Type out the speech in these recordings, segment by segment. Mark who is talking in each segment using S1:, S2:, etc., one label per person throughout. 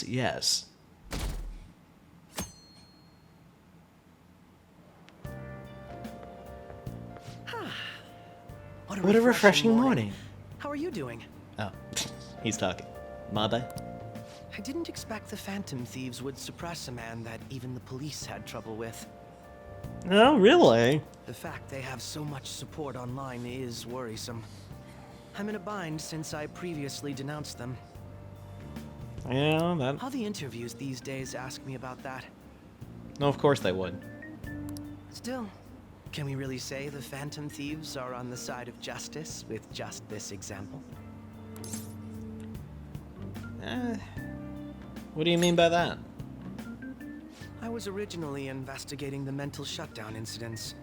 S1: yes. What a refreshing morning.
S2: How are you doing?
S1: Oh, he's talking. Mabe?
S2: I didn't expect the Phantom Thieves would suppress a man that even the police had trouble with.
S1: Oh, really?
S2: The fact they have so much support online is worrisome. I'm in a bind since I previously denounced them.
S1: Yeah, that...
S2: How the interviews these days ask me about that.
S1: No, of course they would.
S2: Still, can we really say the Phantom Thieves are on the side of justice with just this example?
S1: What do you mean by that?
S2: I was originally investigating the mental shutdown incidents.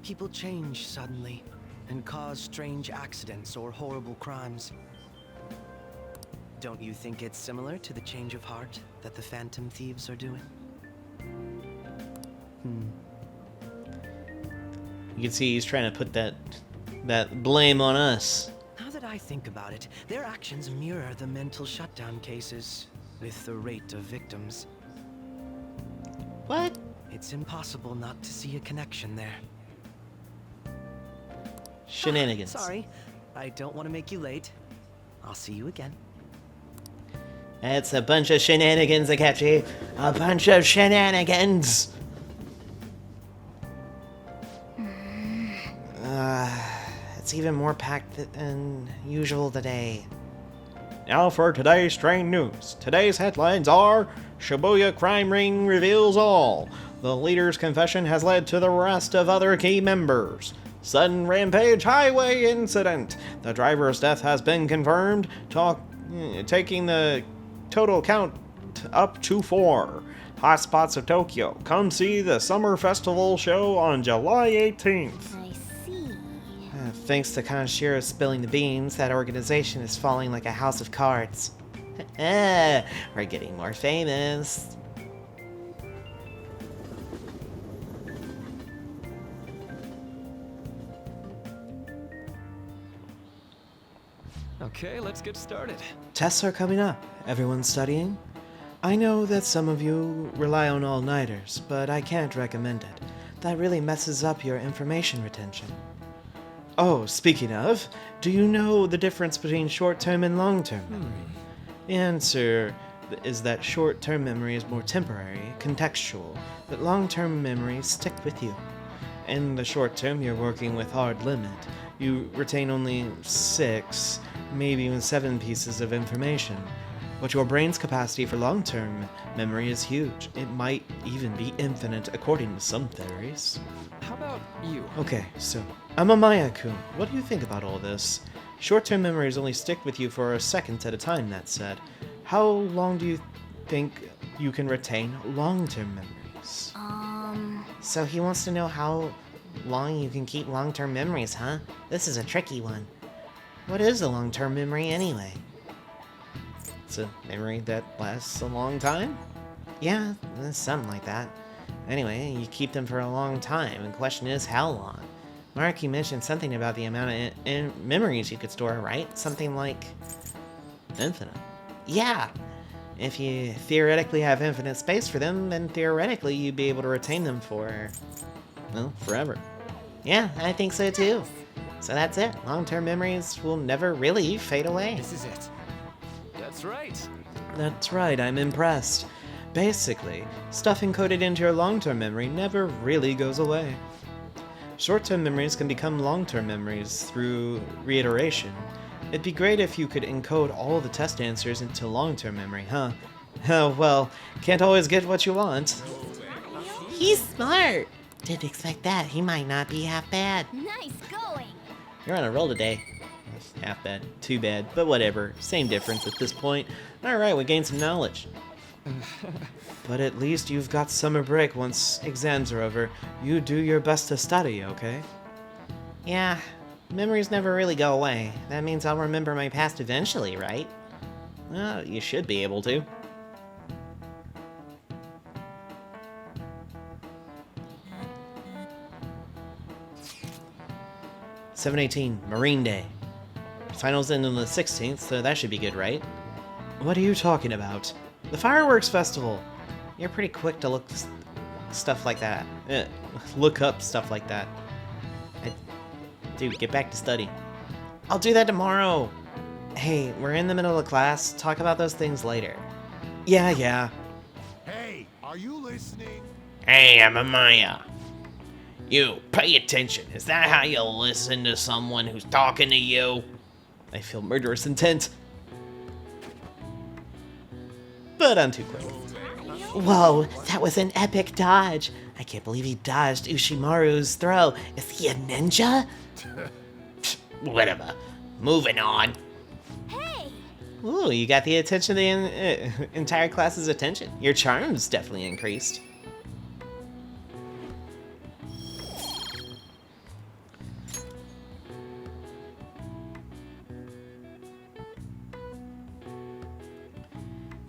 S2: People change suddenly and cause strange accidents or horrible crimes. Don't you think it's similar to the change of heart that the Phantom Thieves are doing?
S1: You can see he's trying to put that blame on us.
S2: Now that I think about it, their actions mirror the mental shutdown cases, with the rate of victims.
S1: What?
S2: It's impossible not to see a connection there.
S1: Shenanigans.
S2: Sorry, I don't want to make you late. I'll see you again.
S1: It's a bunch of shenanigans, Akechi. A bunch of shenanigans. It's even more packed than usual today. Now for today's strange news. Today's headlines are: Shibuya crime ring reveals all. The leader's confession has led to the arrest of other key members. Sudden rampage highway incident. The driver's death has been confirmed, taking the total count up to 4. Hotspots of Tokyo. Come see the Summer Festival show on July 18th.
S3: I see.
S1: Thanks to Kaneshiro spilling the beans, that organization is falling like a house of cards. We're getting more famous.
S4: Okay, let's get started.
S1: Tests are coming up. Everyone's studying? I know that some of you rely on all-nighters, but I can't recommend it. That really messes up your information retention. Oh, speaking of, do you know the difference between short-term and long-term memory? The answer is that short-term memory is more temporary, contextual, but long-term memories stick with you. In the short term, you're working with hard limit. You retain only 6, maybe even 7 pieces of information. But your brain's capacity for long-term memory is huge. It might even be infinite, according to some theories.
S4: How about you?
S1: Okay, so, Amamiya-kun, what do you think about all this? Short-term memories only stick with you for a second at a time, that said. How long do you think you can retain long-term memories?
S3: So he wants to know how long you can keep long-term memories, huh? This is a tricky one. What is a long-term memory anyway?
S1: It's a memory that lasts a long time?
S3: Yeah, something like that. Anyway, you keep them for a long time. The question is, how long? Mark, you mentioned something about the amount of memories you could store, right? Something like...
S1: Infinite.
S3: Yeah! If you theoretically have infinite space for them, then theoretically you'd be able to retain them for...
S1: well, forever.
S3: Yeah, I think so too. So that's it. Long-term memories will never really fade away.
S4: This is it. That's right.
S1: That's right, I'm impressed. Basically, stuff encoded into your long-term memory never really goes away. Short-term memories can become long-term memories through reiteration. It'd be great if you could encode all the test answers into long-term memory, huh? Oh, well, can't always get what you want.
S3: He's smart! Didn't expect that. He might not be half bad.
S5: Nice going.
S1: You're on a roll today. That's half bad, too bad, but whatever. Same difference at this point. Alright, we gained some knowledge. But at least you've got summer break once exams are over. You do your best to study, okay?
S3: Yeah, memories never really go away. That means I'll remember my past eventually, right?
S1: Well, you should be able to. (7/18) Marine Day. Finals end on the 16th, so that should be good, right? What are you talking about? The fireworks festival. You're pretty quick to stuff like that. Look up stuff like that. Dude, get back to study. I'll do that tomorrow. Hey, we're in the middle of class. Talk about those things later. Yeah.
S5: Hey, are you listening?
S3: Hey, Amamiya. You, pay attention. Is that how you listen to someone who's talking to you?
S1: I feel murderous intent. But I'm too quick. Whoa, that was an epic dodge. I can't believe he dodged Ushimaru's throw. Is he a ninja?
S3: Whatever. Moving on.
S6: Hey!
S1: Ooh, you got the attention, the entire class's attention. Your charm's definitely increased.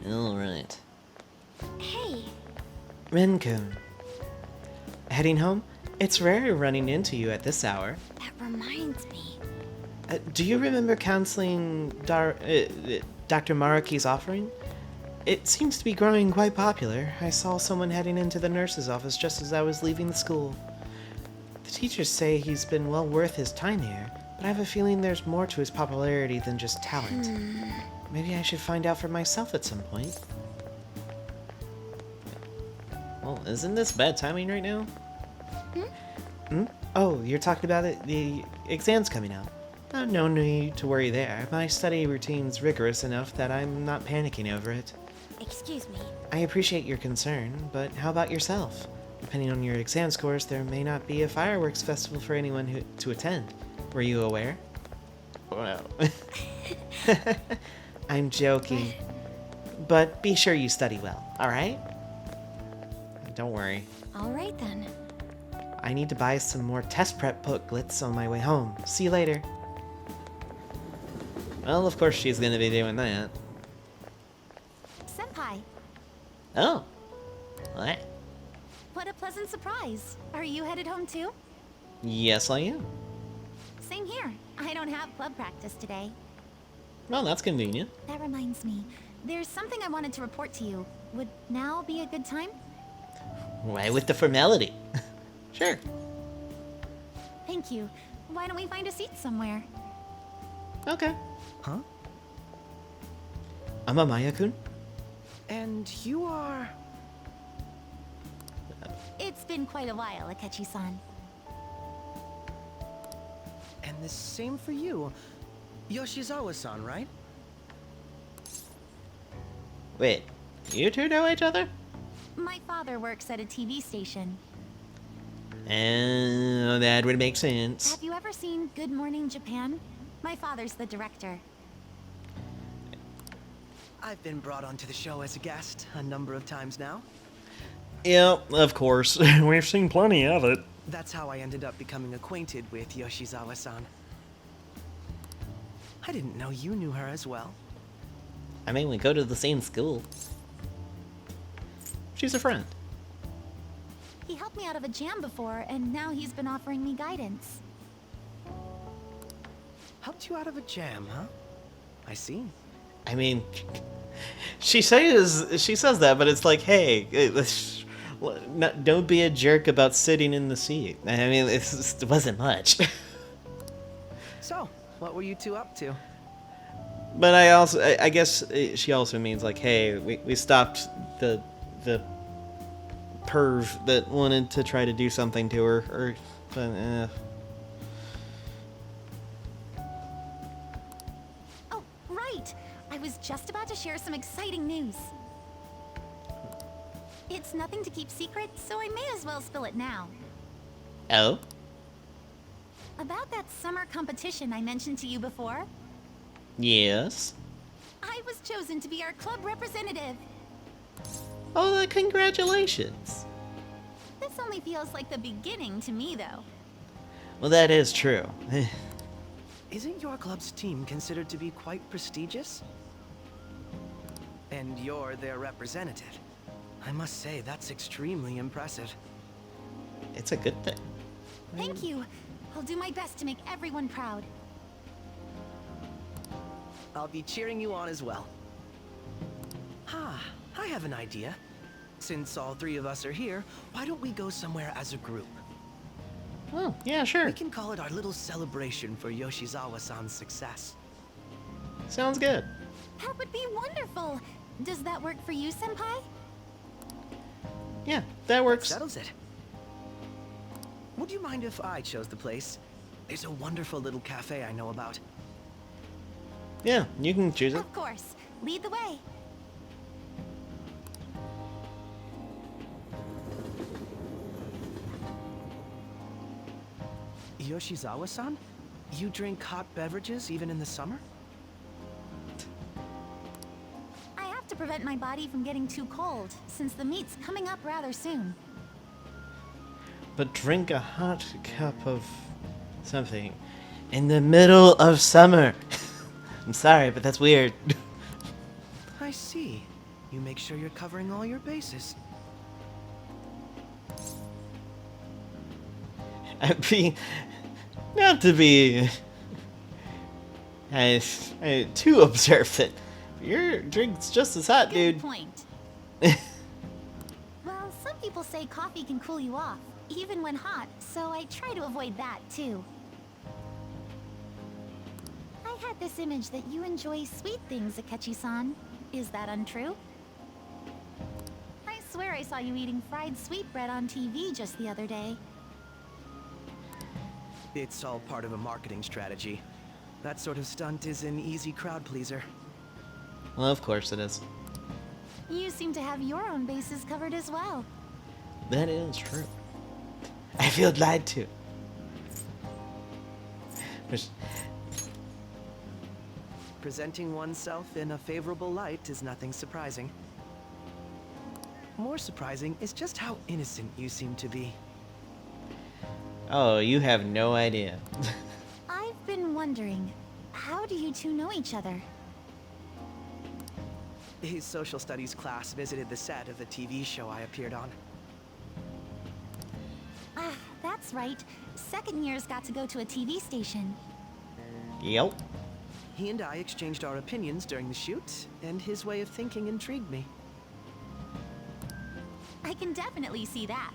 S1: Alright.
S6: Hey!
S1: Rincon. Heading home? It's rare running into you at this hour.
S6: That reminds me.
S1: Do you remember counseling Dr. Maruki's offering? It seems to be growing quite popular. I saw someone heading into the nurse's office just as I was leaving the school. The teachers say he's been well worth his time here, but I have a feeling there's more to his popularity than just talent. Maybe I should find out for myself at some point. Well, isn't this bad timing right now? Oh, you're talking about it? The exam's coming out. Oh, no need to worry there. My study routine's rigorous enough that I'm not panicking over it.
S6: Excuse me.
S1: I appreciate your concern, but how about yourself? Depending on your exam scores, there may not be a fireworks festival for anyone to attend. Were you aware? Well, I'm joking. But be sure you study well, alright? Don't worry.
S6: Alright then.
S1: I need to buy some more test prep booklets on my way home. See you later. Well, of course she's gonna be doing that.
S6: Senpai,
S3: Oh. What?
S6: what a pleasant surprise. Are you headed home too?
S1: Yes, I am.
S6: Same here. I don't have club practice today.
S1: Well, that's convenient.
S6: That reminds me. There's something I wanted to report to you. Would now be a good time?
S3: Why with the formality?
S1: Sure.
S6: Thank you. Why don't we find a seat somewhere?
S1: Okay.
S2: Huh?
S1: Amamiya-kun?
S2: And you are...
S6: It's been quite a while, Akechi-san.
S2: And the same for you. Yoshizawa-san, right?
S3: Wait, you two know each other?
S6: My father works at a TV station.
S3: And that would make sense.
S6: Have you ever seen Good Morning Japan? My father's the director.
S2: I've been brought onto the show as a guest a number of times now.
S1: Yeah, of course. We've seen plenty of it.
S2: That's how I ended up becoming acquainted with Yoshizawa-san. I didn't know you knew her as well.
S3: I mean, we go to the same school.
S1: She's a friend.
S6: He helped me out of a jam before, and now he's been offering me guidance.
S2: Helped you out of a jam, huh? I see.
S1: I mean, she says that, but it's like, hey, don't be a jerk about sitting in the seat. I mean, it wasn't much.
S2: So, what were you two up to?
S1: But I guess she also means like, hey, we stopped the perv that wanted to try to do something to her, or, but,
S6: Oh, right! I was just about to share some exciting news. It's nothing to keep secret, so I may as well spill it now.
S3: Oh?
S6: About that summer competition I mentioned to you before,
S3: Yes.
S6: I was chosen to be our club representative.
S1: oh, congratulations.
S6: This only feels like the beginning to me, though.
S1: Well, that is true.
S2: Isn't your club's team considered to be quite prestigious? And you're their representative. I must say, that's extremely impressive.
S1: It's a good thing.
S6: Thank you. I'll do my best to make everyone proud.
S2: I'll be cheering you on as well. I have an idea. Since all three of us are here, why don't we go somewhere as a group?
S3: Oh, yeah, sure.
S2: We can call it our little celebration for Yoshizawa-san's success.
S3: Sounds good.
S6: That would be wonderful. Does that work for you, Senpai?
S3: Yeah, that works.
S2: Settles it. Would you mind if I chose the place? There's a wonderful little cafe I know about.
S3: Yeah, you can choose it.
S6: Of course. Lead the way.
S2: Yoshizawa-san? You drink hot beverages even in the summer?
S6: I have to prevent my body from getting too cold, since the meet's coming up rather soon.
S3: But drink a hot cup of something in the middle of summer. I'm sorry, but that's weird.
S2: I see. You make sure you're covering all your bases.
S3: I mean, not to be too observant, but your drink's just as hot,
S6: Good
S3: dude.
S6: point. Well, some people say coffee can cool you off, even when hot, so I try to avoid that too. I had this image that you enjoy sweet things, Akechi-san. Is that untrue? I swear I saw you eating fried sweetbread on TV just the other day.
S2: It's all part of a marketing strategy. That sort of stunt is an easy crowd pleaser.
S3: Well, of course it is.
S6: You seem to have your own bases covered as well.
S3: That is true. I feel lied to. Which,
S2: Presenting oneself in a favorable light is nothing surprising. More surprising is just how innocent you seem to be.
S3: oh, you have no idea.
S6: I've been wondering, how do you two know each other?
S2: His social studies class visited the set of a TV show I appeared on.
S6: Ah, that's right. Second years got to go to a TV station.
S3: Yep.
S2: He and I exchanged our opinions during the shoot, and his way of thinking intrigued me.
S6: I can definitely see that.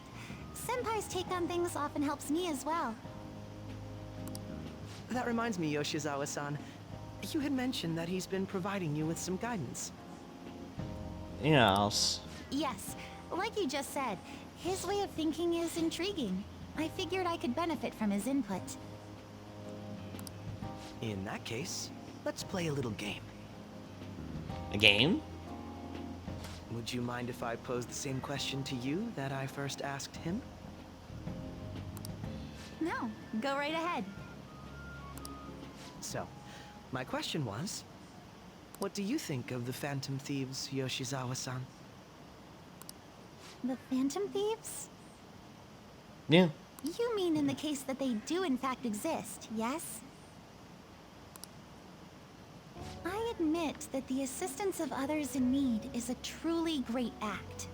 S6: Senpai's take on things often helps me as well.
S2: That reminds me, Yoshizawa-san. You had mentioned that he's been providing you with some guidance.
S3: Yes.
S6: Yes, like you just said, his way of thinking is intriguing. I figured I could benefit from his input.
S2: In that case, let's play a little game.
S3: A game?
S2: Would you mind if I posed the same question to you that I first asked him?
S6: No, go right ahead.
S2: So, my question was, what do you think of the Phantom Thieves, Yoshizawa-san?
S6: The Phantom Thieves?
S3: Yeah.
S6: You mean in the case that they do in fact exist, yes? I admit that the assistance of others in need is a truly great act.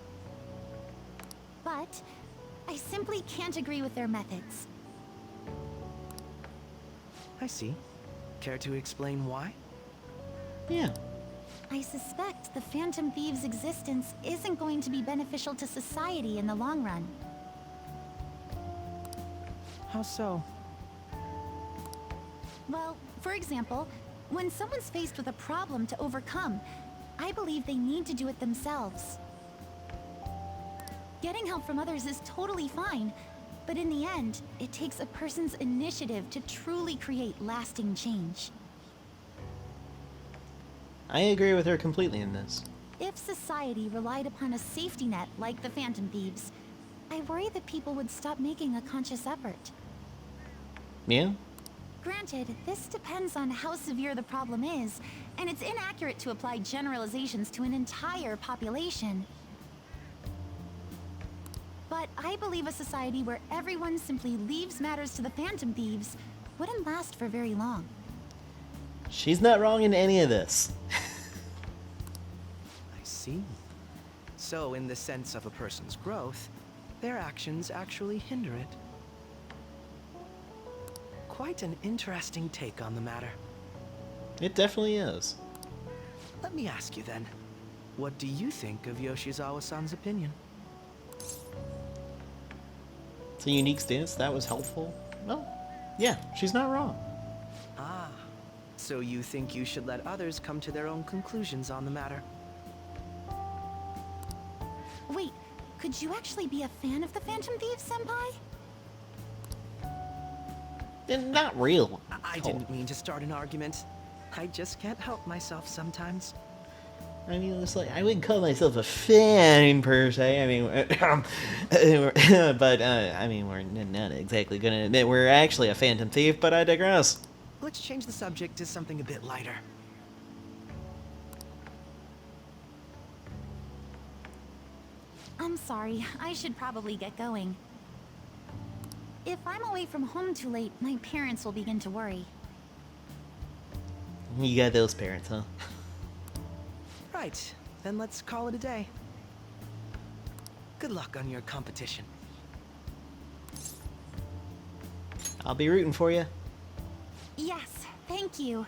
S6: But I simply can't agree with their methods.
S2: I see. Care to explain why?
S3: Yeah.
S6: I suspect the Phantom Thieves' existence isn't going to be beneficial to society in the long run.
S2: How so?
S6: Well, for example, when someone's faced with a problem to overcome, I believe they need to do it themselves. Getting help from others is totally fine, but in the end, it takes a person's initiative to truly create lasting change.
S3: I agree with her completely in this.
S6: If society relied upon a safety net like the Phantom Thieves, I worry that people would stop making a conscious effort.
S3: Yeah?
S6: Granted, this depends on how severe the problem is, and it's inaccurate to apply generalizations to an entire population. But I believe a society where everyone simply leaves matters to the Phantom Thieves wouldn't last for very long.
S3: She's not wrong in any of this.
S2: I see. So, in the sense of a person's growth, their actions actually hinder it. Quite an interesting take on the matter.
S3: It definitely is.
S2: Let me ask you then, What do you think of Yoshizawa-san's opinion?
S3: It's a unique stance. That was helpful. Well, yeah, she's not wrong.
S2: Ah, so you think you should let others come to their own conclusions on the matter?
S6: Wait, could you actually be a fan of the Phantom Thieves, Senpai?
S3: Not real.
S2: I didn't mean to start an argument. I just can't help myself sometimes.
S3: I mean, it's like I wouldn't call myself a fan per se. I mean, but I mean, we're not exactly gonna admit we're actually a Phantom Thief. But I digress.
S2: Let's change the subject to something a bit lighter.
S6: I'm sorry, I should probably get going. If I'm away from home too late, my parents will begin to worry.
S3: You got those parents, huh?
S2: Right, then let's call it a day. Good luck on your competition.
S3: I'll be rooting for you.
S6: Yes, thank you.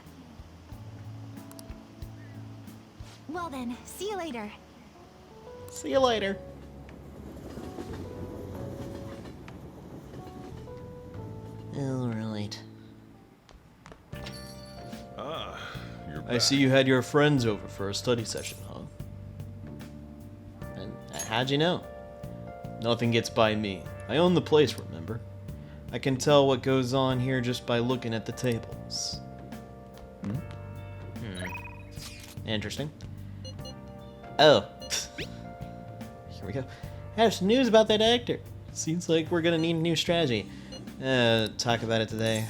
S6: Well then, see you later.
S3: See you later. All right.
S7: Ah, you're back.
S3: I see you had your friends over for a study session, huh? And how'd you know? Nothing gets by me. I own the place, remember? I can tell what goes on here just by looking at the tables. Interesting. Oh. Here we go. I have some news about that actor. Seems like we're gonna need a new strategy. Talk about it today.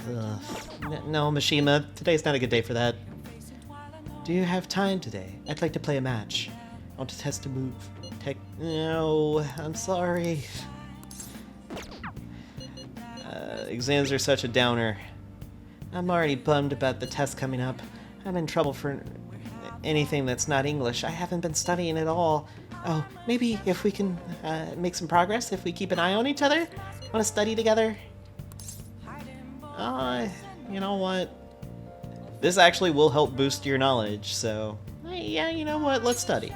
S3: No, Mishima, today's not a good day for that. Do you have time today? I'd like to play a match. I want to test a move. No, I'm sorry. Exams are such a downer. I'm already bummed about the test coming up. I'm in trouble for anything that's not English. I haven't been studying at all. Oh, maybe if we can make some progress, if we keep an eye on each other? Want to study together? You know what? This actually will help boost your knowledge, so... yeah, you know what? Let's study.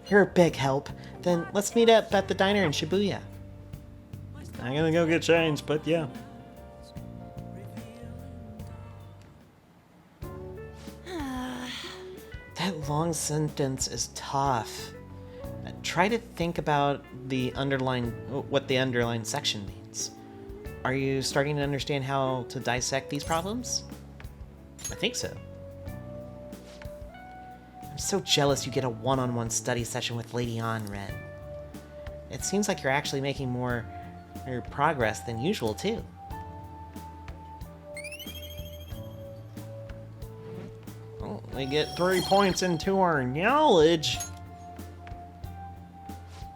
S3: You're a big help. Then let's meet up at the diner in Shibuya. I'm gonna go get changed, but yeah. That long sentence is tough. Try to think about what the underlined section means. Are you starting to understand how to dissect these problems? I think so. I'm so jealous you get a one-on-one study session with Lady Anren. It seems like you're actually making more progress than usual, too. Oh, we get 3 points into our knowledge.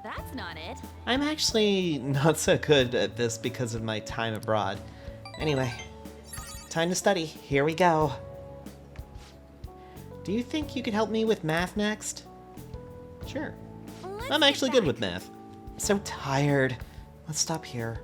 S8: That's not it.
S3: I'm actually not so good at this because of my time abroad. Anyway, time to study. Here we go. Do you think you could help me with math next? Sure. I'm actually good with math. I'm so tired. Let's stop here.